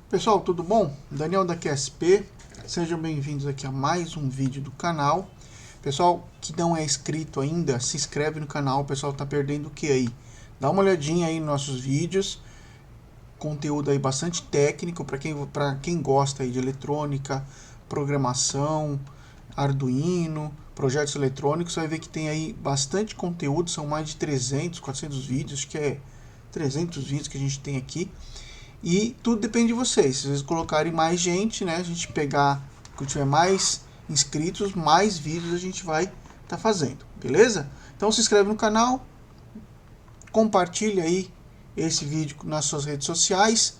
Pessoal, tudo bom? Daniel da QSP, sejam bem-vindos aqui a mais um vídeo do canal. Pessoal que não é inscrito ainda, se inscreve no canal, o pessoal tá perdendo o que aí? Dá uma olhadinha aí nos nossos vídeos, conteúdo aí bastante técnico para quem gosta aí de eletrônica, programação, Arduino, projetos eletrônicos. Você vai ver que tem aí bastante conteúdo, são mais de 300, 400 vídeos, acho que é 300 vídeos que a gente tem aqui. E tudo depende de vocês. Se vocês colocarem mais gente, né, a gente pegar, quando tiver mais inscritos, mais vídeos a gente vai estar fazendo, beleza? Então se inscreve no canal, compartilha aí esse vídeo nas suas redes sociais,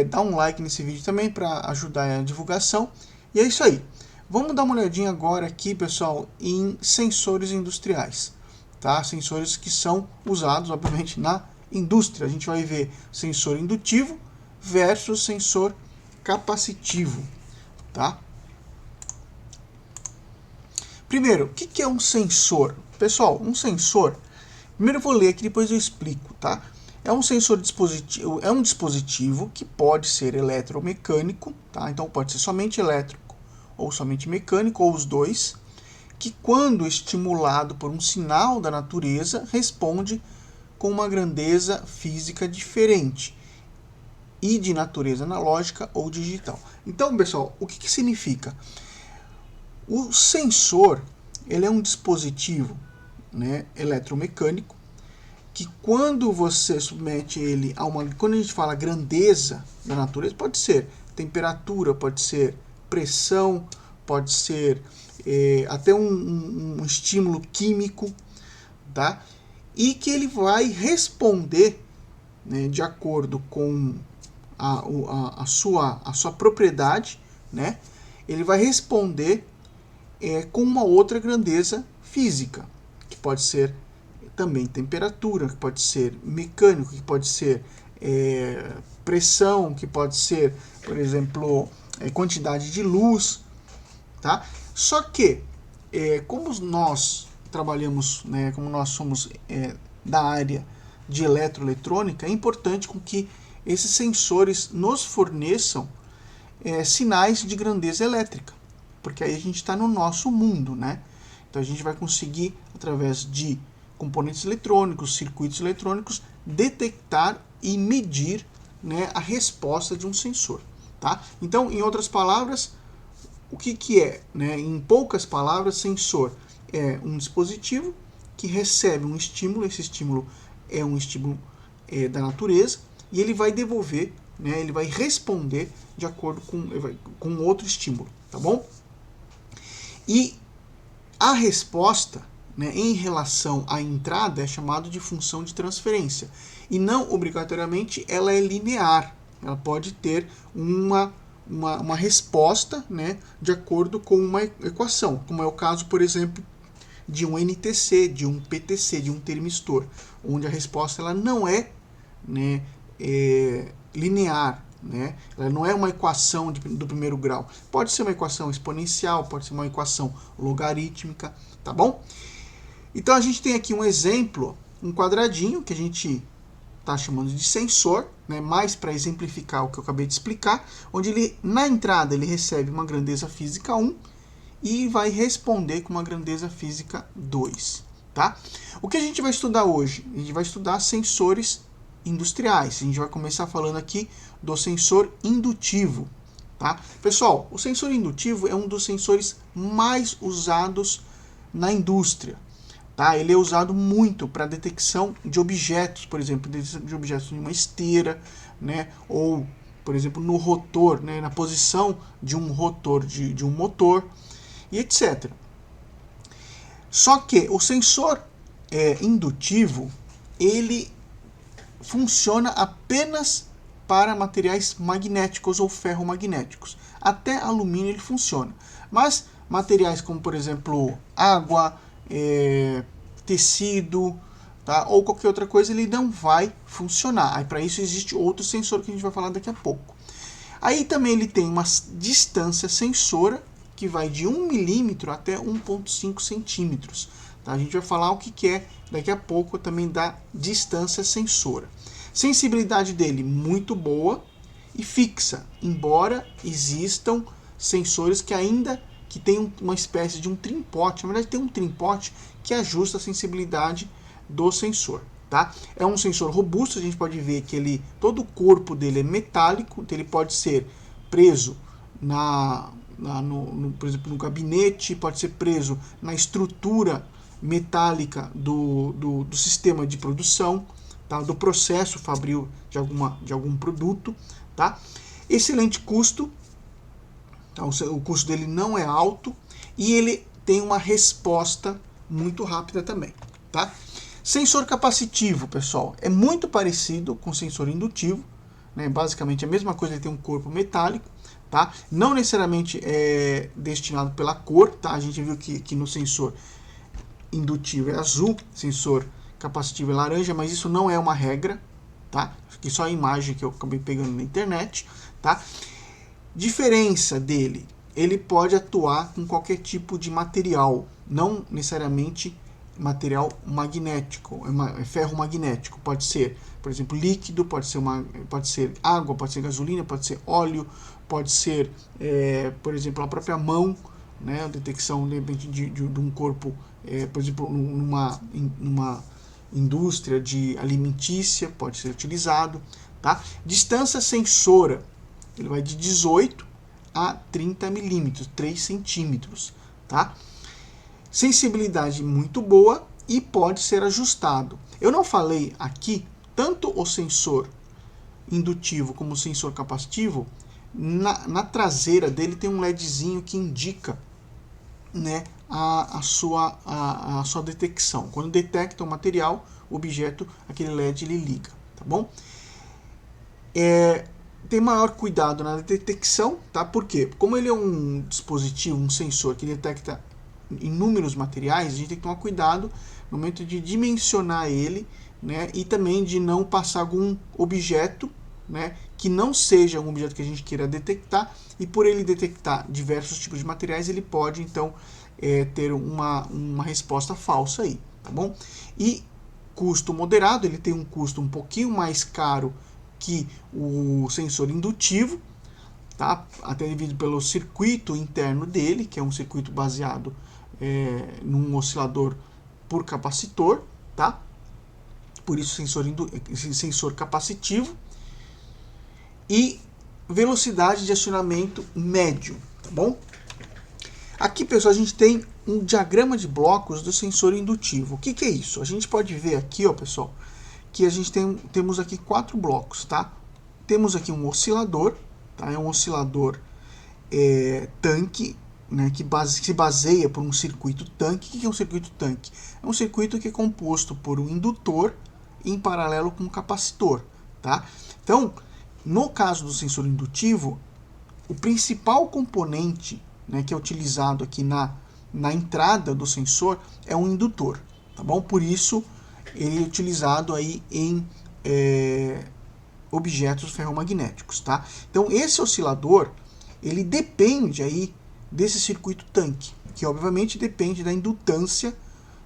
dá um like nesse vídeo também para ajudar a divulgação. E é isso aí. Vamos dar uma olhadinha agora aqui, pessoal, em sensores industriais, tá? Sensores que são usados, obviamente, na indústria. A gente vai ver sensor indutivo versus sensor capacitivo, tá? Primeiro, o que é um sensor? Pessoal, um sensor, primeiro eu vou ler aqui, depois eu explico, tá? É um dispositivo que pode ser eletromecânico, tá? Então pode ser somente elétrico ou somente mecânico, ou os dois, que quando estimulado por um sinal da natureza, responde com uma grandeza física diferente e de natureza analógica ou digital. Então, pessoal, o que significa? O sensor, ele é um dispositivo, né, eletromecânico que quando você submete ele a uma... Quando a gente fala grandeza da natureza, pode ser temperatura, pode ser pressão, pode ser até um estímulo químico, tá? E que ele vai responder, né, de acordo com a sua propriedade, né? Ele vai responder com uma outra grandeza física, que pode ser também temperatura, que pode ser mecânico, que pode ser pressão, que pode ser, por exemplo, quantidade de luz, tá? Só que, como nós trabalhamos, né, como nós somos da área de eletroeletrônica, é importante com que esses sensores nos forneçam sinais de grandeza elétrica, porque aí a gente está no nosso mundo, né? Então a gente vai conseguir, através de componentes eletrônicos, circuitos eletrônicos, detectar e medir, né, a resposta de um sensor, tá? Então, em outras palavras, o que é, né? Em poucas palavras, sensor é um dispositivo que recebe um estímulo, esse estímulo é um estímulo da natureza, e ele vai devolver, né, ele vai responder de acordo com outro estímulo, tá bom? E a resposta, né, em relação à entrada é chamado de função de transferência. E não obrigatoriamente ela é linear. Ela pode ter uma resposta, né, de acordo com uma equação, como é o caso, por exemplo, de um NTC, de um PTC, de um termistor, onde a resposta ela não é, né, linear, né? Ela não é uma equação do primeiro grau. Pode ser uma equação exponencial, pode ser uma equação logarítmica, tá bom? Então a gente tem aqui um exemplo, um quadradinho que a gente está chamando de sensor, né, mais para exemplificar o que eu acabei de explicar, onde ele, na entrada ele recebe uma grandeza física 1 e vai responder com uma grandeza física 2. Tá? O que a gente vai estudar hoje? A gente vai estudar sensores industriais. A gente vai começar falando aqui do sensor indutivo. Tá? Pessoal, o sensor indutivo é um dos sensores mais usados na indústria. Tá? Ele é usado muito para detecção de objetos, por exemplo, de objetos em uma esteira, né? Ou, por exemplo, no rotor, né? Na posição de um rotor de um motor, e etc. Só que o sensor indutivo, ele funciona apenas para materiais magnéticos ou ferromagnéticos. Até alumínio ele funciona. Mas materiais como, por exemplo, água, tecido, tá? Ou qualquer outra coisa, ele não vai funcionar. Aí para isso existe outro sensor que a gente vai falar daqui a pouco. Aí também ele tem uma distância sensora que vai de 1 milímetro até 1,5 centímetros. Tá? A gente vai falar o que é daqui a pouco também da distância sensora. Sensibilidade dele muito boa e fixa, embora existam sensores que ainda que tem uma espécie de um trim-pot, na verdade tem um trim-pot que ajusta a sensibilidade do sensor. Tá? É um sensor robusto, a gente pode ver que todo o corpo dele é metálico, então ele pode ser preso por exemplo, no gabinete, pode ser preso na estrutura metálica do sistema de produção, tá? Do processo fabril de algum produto. Tá? Excelente custo, tá? O custo dele não é alto e ele tem uma resposta muito rápida também. Tá? Sensor capacitivo, pessoal, é muito parecido com sensor indutivo, né? Basicamente a mesma coisa, ele tem um corpo metálico, tá? Não necessariamente é destinado pela cor, tá? A gente viu que no sensor indutivo é azul, sensor capacitivo é laranja, mas isso não é uma regra, tá? Aqui só a imagem que eu acabei pegando na internet, tá? Diferença dele, ele pode atuar com qualquer tipo de material, não necessariamente material magnético, é ferro magnético, pode ser, por exemplo, líquido, pode ser água, pode ser gasolina, pode ser óleo, pode ser, por exemplo, a própria mão, né, a detecção de repente de um corpo, por exemplo, numa indústria de alimentícia, pode ser utilizado. Tá? Distância sensora, ele vai de 18 a 30 milímetros, 3 centímetros. Tá? Sensibilidade muito boa e pode ser ajustado. Eu não falei aqui, tanto o sensor indutivo como o sensor capacitivo, na traseira dele tem um LEDzinho que indica, né, a sua detecção. Quando detecta o material, o objeto, aquele LED ele liga. Tá bom? Tem maior cuidado na detecção, tá? Por quê? Como ele é um dispositivo, um sensor que detecta inúmeros materiais, a gente tem que tomar cuidado no momento de dimensionar ele, né, e também de não passar algum objeto, né, que não seja um objeto que a gente queira detectar, e por ele detectar diversos tipos de materiais, ele pode então ter uma resposta falsa aí, tá bom? E custo moderado, ele tem um custo um pouquinho mais caro que o sensor indutivo, tá? Até devido pelo circuito interno dele, que é um circuito baseado num oscilador por capacitor, tá? Por isso sensor capacitivo. E velocidade de acionamento médio, tá bom? Aqui, pessoal, a gente tem um diagrama de blocos do sensor indutivo. O que é isso? A gente pode ver aqui, ó, pessoal, que a gente temos aqui 4 blocos, tá? Temos aqui um oscilador, tá? É um oscilador tanque, né, que se baseia por um circuito tanque. O que é um circuito tanque? É um circuito que é composto por um indutor em paralelo com um capacitor. Tá? Então, no caso do sensor indutivo, o principal componente, né, que é utilizado aqui na entrada do sensor é um indutor. Tá bom? Por isso, ele é utilizado aí em objetos ferromagnéticos. Tá? Então, esse oscilador ele depende aí desse circuito tanque, que obviamente depende da indutância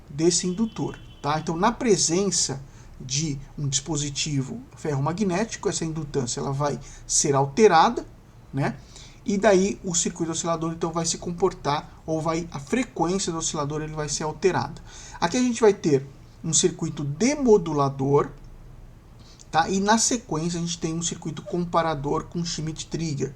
desse indutor. Tá? Então, na presença de um dispositivo ferromagnético, essa indutância ela vai ser alterada, né? E daí o circuito oscilador então vai se comportar, ou a frequência do oscilador ele vai ser alterada. Aqui a gente vai ter um circuito demodulador, tá? E na sequência a gente tem um circuito comparador com Schmitt-Trigger.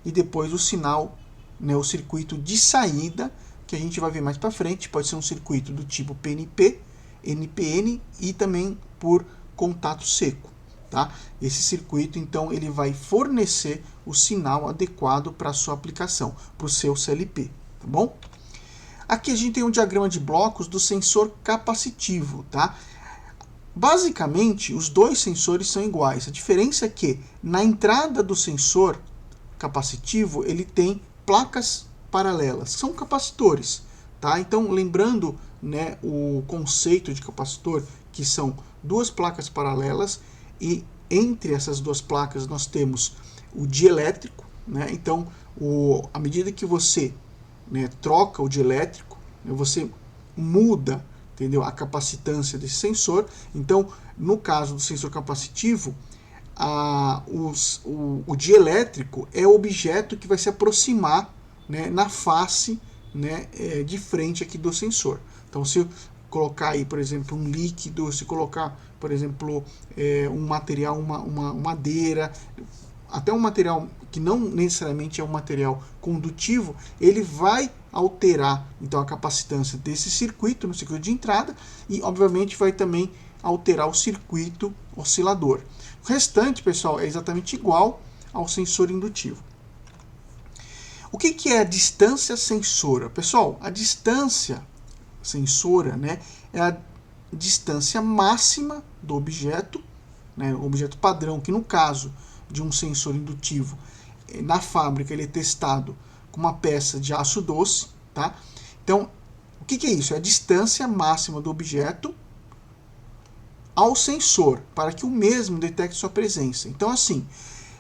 E depois o sinal, né, o circuito de saída, que a gente vai ver mais para frente, pode ser um circuito do tipo PNP, NPN e também por contato seco. Tá? Esse circuito, então, ele vai fornecer o sinal adequado para a sua aplicação, para o seu CLP. Tá bom? Aqui a gente tem um diagrama de blocos do sensor capacitivo. Tá? Basicamente, os dois sensores são iguais. A diferença é que na entrada do sensor capacitivo, ele tem placas paralelas, são capacitores. Tá? Então, lembrando, né, o conceito de capacitor, que são duas placas paralelas, e entre essas duas placas nós temos o dielétrico. Né? Então, à medida que você, né, troca o dielétrico, né, você muda, entendeu, a capacitância desse sensor. Então, no caso do sensor capacitivo, o dielétrico é o objeto que vai se aproximar, né, na face, né, de frente aqui do sensor. Então, se eu colocar aí, por exemplo, um líquido, se colocar, por exemplo, um material, uma madeira, até um material que não necessariamente é um material condutivo, ele vai alterar então a capacitância desse circuito, no circuito de entrada, e obviamente vai também alterar o circuito oscilador. O restante, pessoal, é exatamente igual ao sensor indutivo. O que é a distância sensora? Pessoal, a distância sensora, né, é a distância máxima do objeto, né, o objeto padrão, que no caso de um sensor indutivo, na fábrica ele é testado com uma peça de aço doce, tá? Então, o que é isso? É a distância máxima do objeto ao sensor, para que o mesmo detecte sua presença. Então, assim,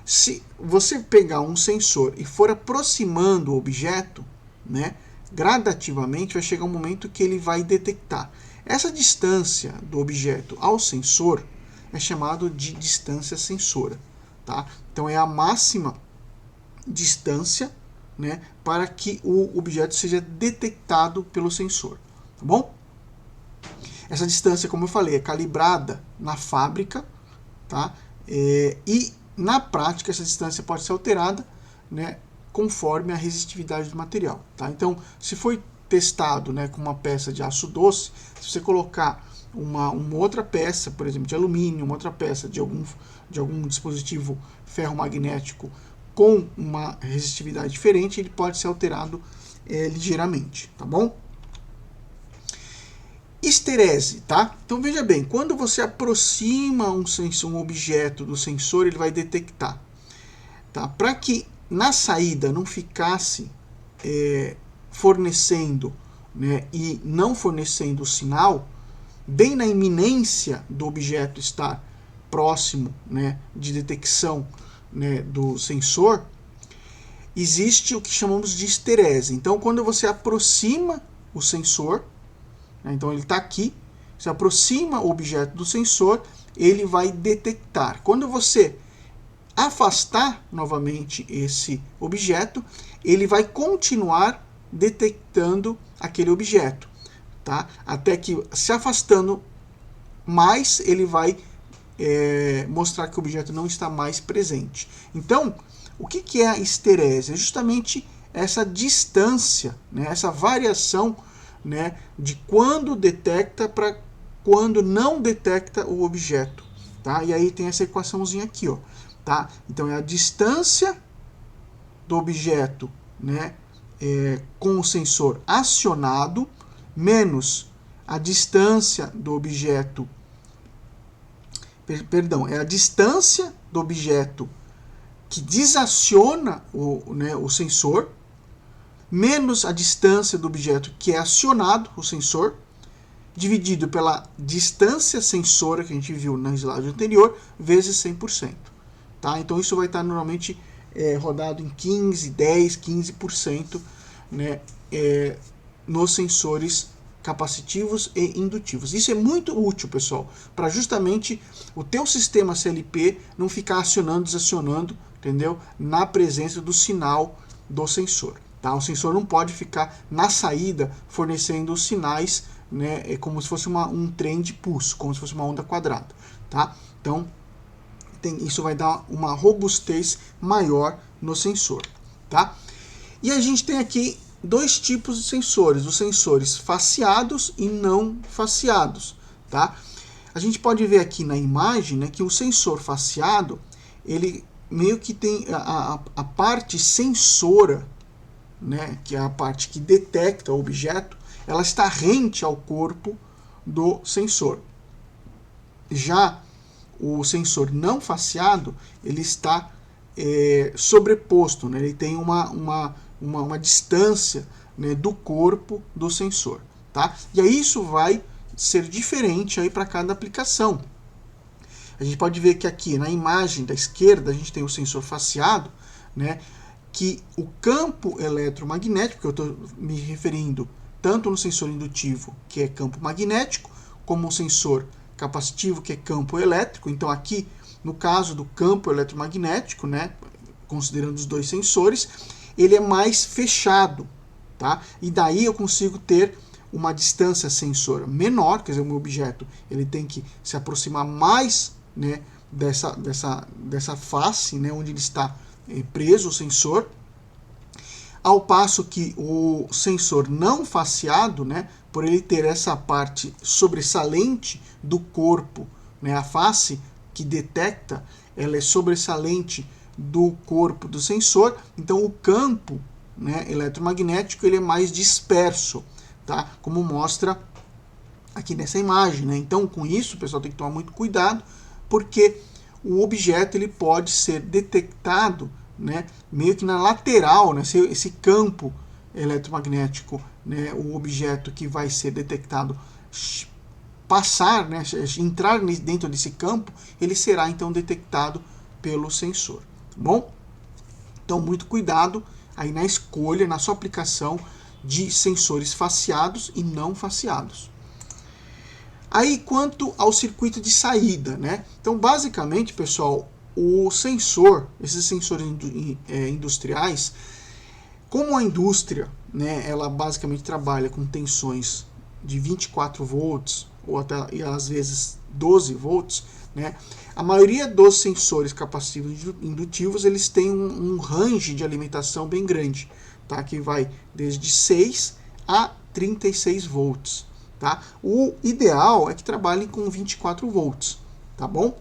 se você pegar um sensor e for aproximando o objeto, né, gradativamente vai chegar um momento que ele vai detectar. Essa distância do objeto ao sensor é chamado de distância sensora, tá? Então é a máxima distância, né, para que o objeto seja detectado pelo sensor, tá bom? Essa distância, como eu falei, é calibrada na fábrica, tá? E na prática essa distância pode ser alterada, né, conforme a resistividade do material, tá? Então, se foi testado, né, com uma peça de aço doce, se você colocar uma outra peça, por exemplo, de alumínio, uma outra peça de algum dispositivo ferromagnético com uma resistividade diferente, ele pode ser alterado ligeiramente, tá bom? Esterese, tá? Então veja bem, quando você aproxima um objeto do sensor, ele vai detectar, tá? Para que na saída não ficasse fornecendo, né, e não fornecendo o sinal, bem na iminência do objeto estar próximo, né, de detecção, né, do sensor, existe o que chamamos de esterese. Então, quando você aproxima o sensor, né, então ele está aqui, você aproxima o objeto do sensor, ele vai detectar. Quando você afastar novamente esse objeto, ele vai continuar detectando aquele objeto, tá? Até que, se afastando mais, ele vai mostrar que o objeto não está mais presente. Então, o que é a esterese? É justamente essa distância, né, essa variação, né, de quando detecta para quando não detecta o objeto, tá? E aí tem essa equaçãozinha aqui, ó, tá? Então é a distância do objeto, né, com o sensor acionado menos a distância do objeto, perdão, é a distância do objeto que desaciona o sensor menos a distância do objeto que é acionado, o sensor, dividido pela distância sensora que a gente viu na slide anterior, vezes 100%. Tá? Então isso vai estar normalmente rodado em 15, 10, 15%, né, nos sensores capacitivos e indutivos. Isso é muito útil, pessoal, para justamente o teu sistema CLP não ficar acionando, desacionando, entendeu? Na presença do sinal do sensor. Tá? O sensor não pode ficar na saída fornecendo os sinais, né, como se fosse um trem de pulso, como se fosse uma onda quadrada. Tá? Então, isso vai dar uma robustez maior no sensor. Tá? E a gente tem aqui dois tipos de sensores, os sensores faceados e não faceados. Tá? A gente pode ver aqui na imagem, né, que o sensor faceado, ele meio que tem a parte sensora, né, que é a parte que detecta o objeto, ela está rente ao corpo do sensor. Já o sensor não faceado, ele está sobreposto, né, ele tem uma distância, né, do corpo do sensor. Tá? E aí isso vai ser diferente para cada aplicação. A gente pode ver que aqui na imagem da esquerda a gente tem o sensor faceado, né, que o campo eletromagnético, que eu estou me referindo tanto no sensor indutivo, que é campo magnético, como o sensor capacitivo, que é campo elétrico. Então aqui No caso do campo eletromagnético, né, considerando os dois sensores, ele é mais fechado, tá? E daí eu consigo ter uma distância sensora menor, quer dizer, o meu objeto ele tem que se aproximar mais, né, dessa face, né, onde ele está preso, o sensor, ao passo que o sensor não faceado, né, por ele ter essa parte sobressalente do corpo, né, a face que detecta, ela é sobressalente do corpo do sensor, então o campo, né, eletromagnético ele é mais disperso, tá? Como mostra aqui nessa imagem, né? Então, com isso, o pessoal tem que tomar muito cuidado, porque o objeto ele pode ser detectado, né, meio que na lateral, né, esse campo eletromagnético, né, o objeto que vai ser detectado passar, né, entrar dentro desse campo, ele será então detectado pelo sensor, tá bom? Então, muito cuidado aí na escolha, na sua aplicação de sensores faceados e não faceados. Aí, quanto ao circuito de saída, né? Então, basicamente, pessoal, o sensor, esses sensores industriais, como a indústria, né, ela basicamente trabalha com tensões de 24 volts ou até e às vezes 12 volts, né? A maioria dos sensores capacitivos indutivos, eles têm um range de alimentação bem grande, tá? Que vai desde 6 a 36 volts, tá? O ideal é que trabalhem com 24 volts, tá bom?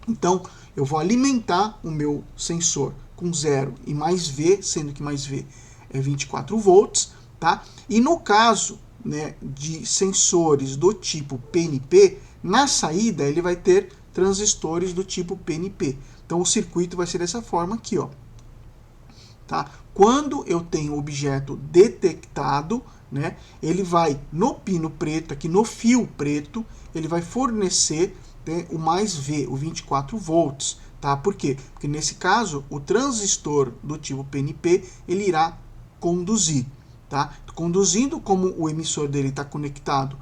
Então, eu vou alimentar o meu sensor com 0 e mais V, sendo que mais V é 24 volts, tá? E no caso, né, de sensores do tipo PNP, na saída ele vai ter transistores do tipo PNP. Então o circuito vai ser dessa forma aqui, ó. Tá? Quando eu tenho o objeto detectado, né, ele vai no pino preto, aqui no fio preto, ele vai fornecer, né, o mais V, o 24 volts. Tá? Por quê? Porque nesse caso, o transistor do tipo PNP, ele irá conduzir. Tá? Conduzindo, como o emissor dele está conectado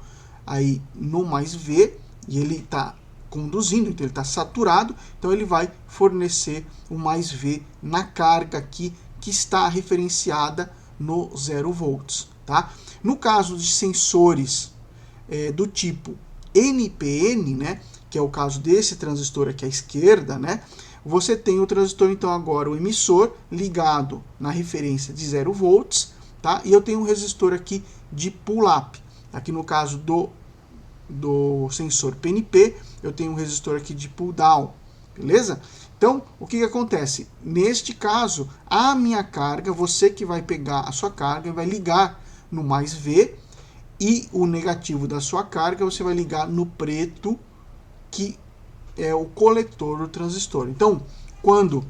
aí no mais V, e ele está conduzindo, então ele está saturado, então ele vai fornecer o mais V na carga aqui, que está referenciada no 0 volts. Tá? No caso de sensores do tipo NPN, né, que é o caso desse transistor aqui à esquerda, né, você tem o transistor, então agora o emissor ligado na referência de 0 volts, tá? E eu tenho um resistor aqui de pull-up. Aqui no caso do sensor PNP, eu tenho um resistor aqui de pull-down, beleza? Então, o que acontece? Neste caso, a minha carga, você que vai pegar a sua carga, vai ligar no mais V, e o negativo da sua carga você vai ligar no preto, que é o coletor do transistor. Então, quando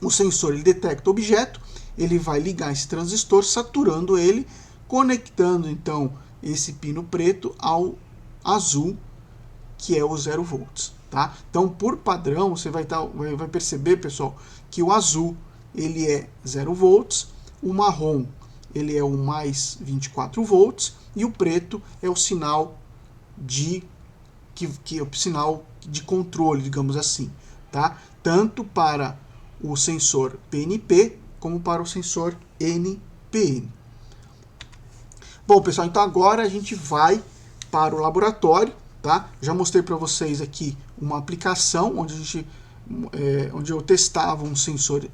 o sensor ele detecta o objeto, ele vai ligar esse transistor, saturando ele, conectando então esse pino preto ao azul, que é o 0 volts. Tá? Então, por padrão, você vai perceber, pessoal, que o azul ele é 0 volts, o marrom ele é o mais 24 volts e o preto é o sinal que é o sinal de controle, digamos assim, tá? Tanto para o sensor PNP como para o sensor NPN. Bom, pessoal, então agora a gente vai para o laboratório, tá? Já mostrei para vocês aqui uma aplicação onde eu testava um sensor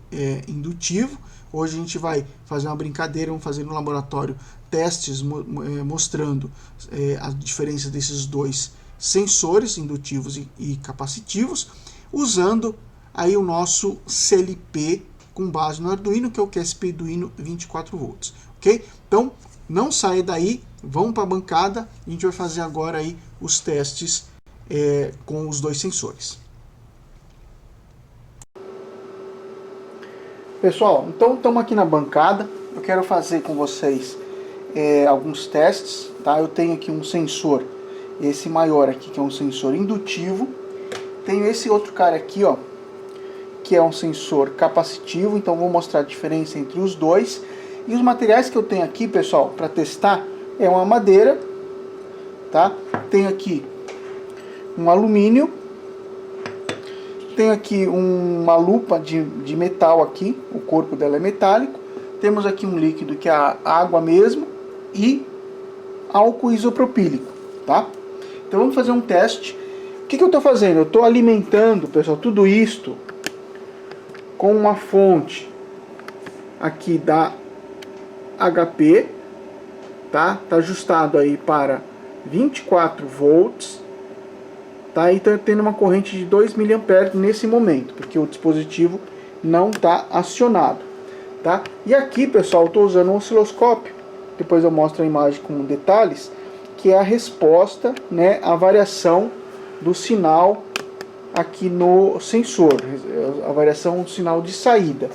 indutivo. Hoje a gente vai fazer uma brincadeira, vamos fazer no laboratório testes mostrando a diferença desses dois sensores indutivos e capacitivos, usando aí o nosso CLP com base no Arduino, que é o QSP Arduino 24 volts, ok? Então, não saia daí, vamos para a bancada, a gente vai fazer agora aí os testes com os dois sensores. Pessoal, então estamos aqui na bancada, eu quero fazer com vocês alguns testes, tá? Eu tenho aqui um sensor, esse maior aqui, que é um sensor indutivo, tenho esse outro cara aqui, ó, que é um sensor capacitivo, então vou mostrar a diferença entre os dois. E os materiais que eu tenho aqui, pessoal, para testar, é uma madeira, tá? Tenho aqui um alumínio, tem aqui uma lupa de metal aqui, o corpo dela é metálico. Temos aqui um líquido que é a água mesmo e álcool isopropílico, tá? Então vamos fazer um teste. O que eu estou fazendo? Eu estou alimentando, pessoal, tudo isto com uma fonte aqui da HP, tá? Tá ajustado aí para 24 volts, tá? E tá tendo uma corrente de 2 mA nesse momento, porque o dispositivo não está acionado, tá? E aqui, pessoal, eu estou usando um osciloscópio, depois eu mostro a imagem com detalhes, que é a resposta, né, à variação do sinal aqui no sensor, a variação do sinal de saída.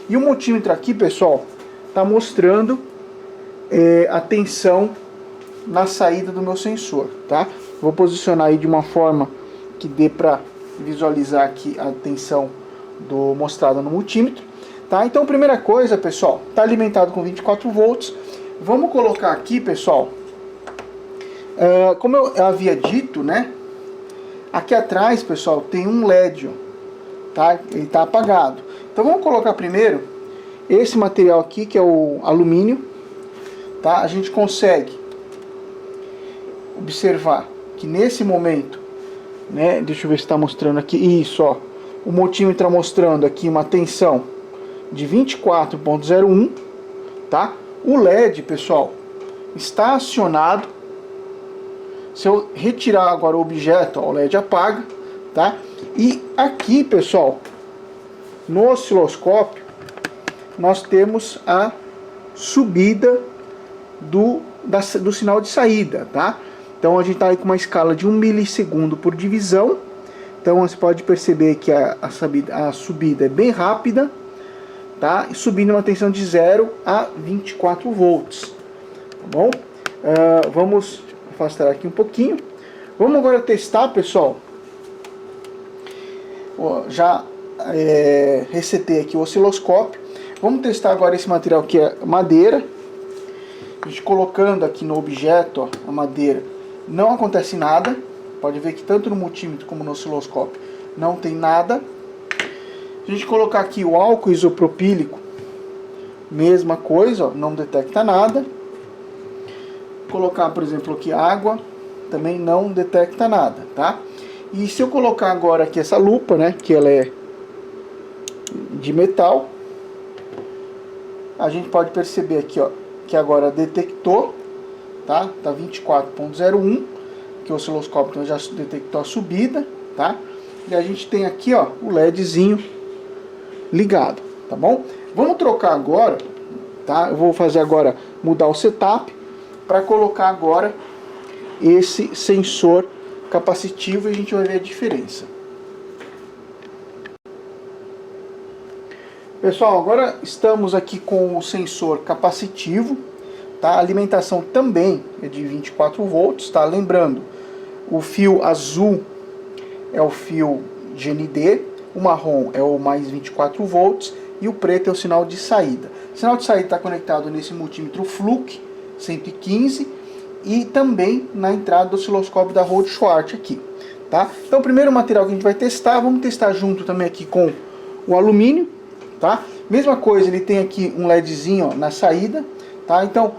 E o multímetro aqui, pessoal, está mostrando a tensão na saída do meu sensor, tá? Vou posicionar aí de uma forma que dê para visualizar aqui a tensão mostrada no multímetro, tá? Então, primeira coisa, pessoal, está alimentado com 24 volts. Vamos colocar aqui, pessoal, como eu havia dito, né? Aqui atrás, pessoal, tem um LED, tá? Ele está apagado. Então vamos colocar primeiro esse material aqui, que é o alumínio, tá? A gente consegue observar que nesse momento, né? Deixa eu ver se está mostrando aqui. Isso, ó. O multímetro está mostrando aqui uma tensão de 24,01, tá? O LED, pessoal, está acionado. Se eu retirar agora o objeto, ó, o LED apaga, tá? E aqui, pessoal, no osciloscópio, nós temos a subida do sinal de saída, tá? Então a gente está aí com uma escala de 1 milissegundo por divisão. Então você pode perceber que a subida é bem rápida, tá? E subindo uma tensão de 0 a 24 volts, tá bom? Vamos afastar aqui um pouquinho. Vamos agora testar, pessoal. Já resetei aqui o osciloscópio. Vamos testar agora esse material que é madeira. A gente colocando aqui no objeto, ó, a madeira, não acontece nada. Pode ver que tanto no multímetro como no osciloscópio não tem nada. Se a gente colocar aqui o álcool isopropílico, mesma coisa, ó, não detecta nada. Colocar, por exemplo, aqui água, também não detecta nada, tá? E se eu colocar agora aqui essa lupa, né, que ela é de metal, a gente pode perceber aqui, ó, que agora detectou, tá? Tá 24,01, que o osciloscópio então já detectou a subida, tá? E a gente tem aqui, ó, o LEDzinho ligado, tá bom? Vamos trocar agora, tá? Eu vou fazer agora, mudar o setup, para colocar agora esse sensor capacitivo e a gente vai ver a diferença. Pessoal, agora estamos aqui com o sensor capacitivo, tá? A alimentação também é de 24 volts, tá? Lembrando, o fio azul é o fio GND, o marrom é o mais 24 volts e o preto é o sinal de saída. O sinal de saída está conectado nesse multímetro Fluke 115 e também na entrada do osciloscópio da Rode Schwartz aqui, tá? Então o primeiro material que a gente vai testar, vamos testar junto também aqui com o alumínio, tá? Mesma coisa, ele tem aqui um LEDzinho, ó, na saída, tá? Então,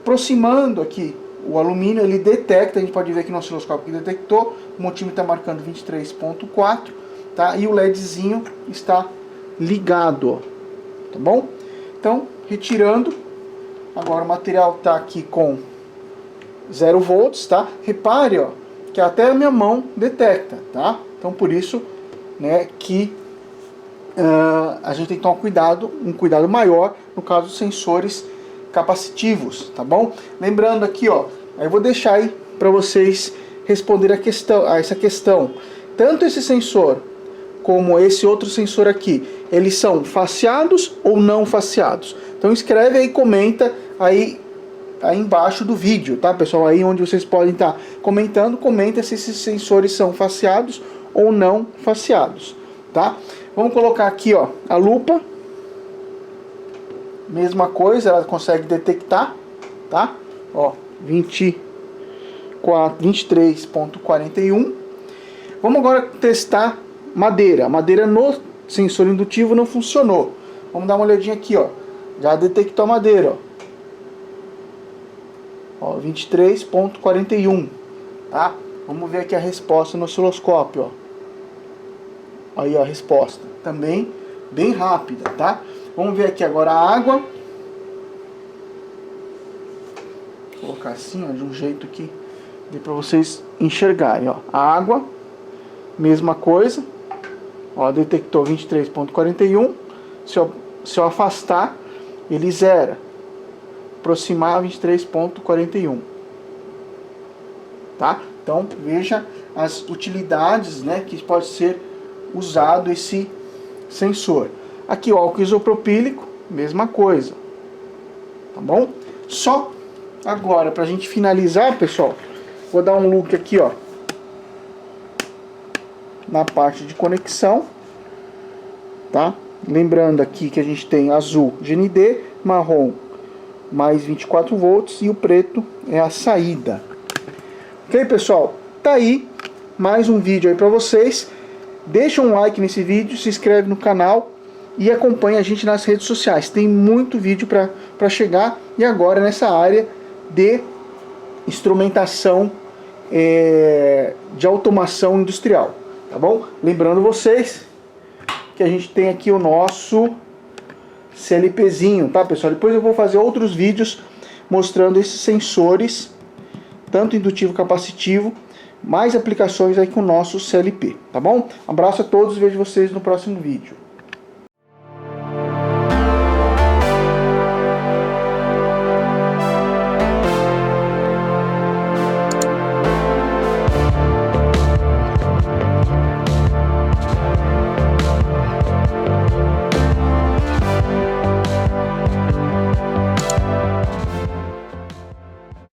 aproximando aqui o alumínio, ele detecta, a gente pode ver aqui no osciloscópio que detectou, o multímetro está marcando 23,4, tá? E o LEDzinho está ligado, ó, tá bom? Então, retirando. Agora o material está aqui com 0 volts, tá? Repare, ó, que até a minha mão detecta, tá? Então por isso, né, que a gente tem que tomar um cuidado maior no caso dos sensores capacitivos, tá bom? Lembrando aqui, ó, aí eu vou deixar aí para vocês responder a essa questão. Tanto esse sensor como esse outro sensor aqui, eles são faceados ou não faceados? Então escreve aí, comenta aí embaixo do vídeo, tá, pessoal? Aí onde vocês podem estar comentando, comenta se esses sensores são faceados ou não faceados, tá? Vamos colocar aqui, ó, a lupa. Mesma coisa, ela consegue detectar, tá? Ó, 23,41. Vamos agora testar madeira. A madeira no sensor indutivo não funcionou. Vamos dar uma olhadinha aqui, ó. Já detectou a madeira, ó. 23.41, tá? Vamos ver aqui a resposta no osciloscópio, ó. Aí, ó, a resposta. Também bem rápida, tá? Vamos ver aqui agora a água. Vou colocar assim, ó, de um jeito que dê pra vocês enxergarem, ó. A água, mesma coisa. Ó, detectou 23.41. Se eu afastar, ele zera. Aproximar 23.41. Tá? Então, veja as utilidades, né, que pode ser usado esse sensor. Aqui o álcool isopropílico, mesma coisa. Tá bom? Só agora, pra gente finalizar, pessoal, vou dar um look aqui, ó, na parte de conexão, tá? Lembrando aqui que a gente tem azul GND, marrom mais 24 volts e o preto é a saída. Ok, pessoal? Tá aí mais um vídeo aí pra vocês. Deixa um like nesse vídeo, se inscreve no canal e acompanha a gente nas redes sociais. Tem muito vídeo pra chegar e agora nessa área de instrumentação de automação industrial. Tá bom? Lembrando vocês que a gente tem aqui o nosso CLPzinho, tá, pessoal? Depois eu vou fazer outros vídeos mostrando esses sensores, tanto indutivo capacitivo, mais aplicações aí com o nosso CLP, tá bom? Abraço a todos, vejo vocês no próximo vídeo.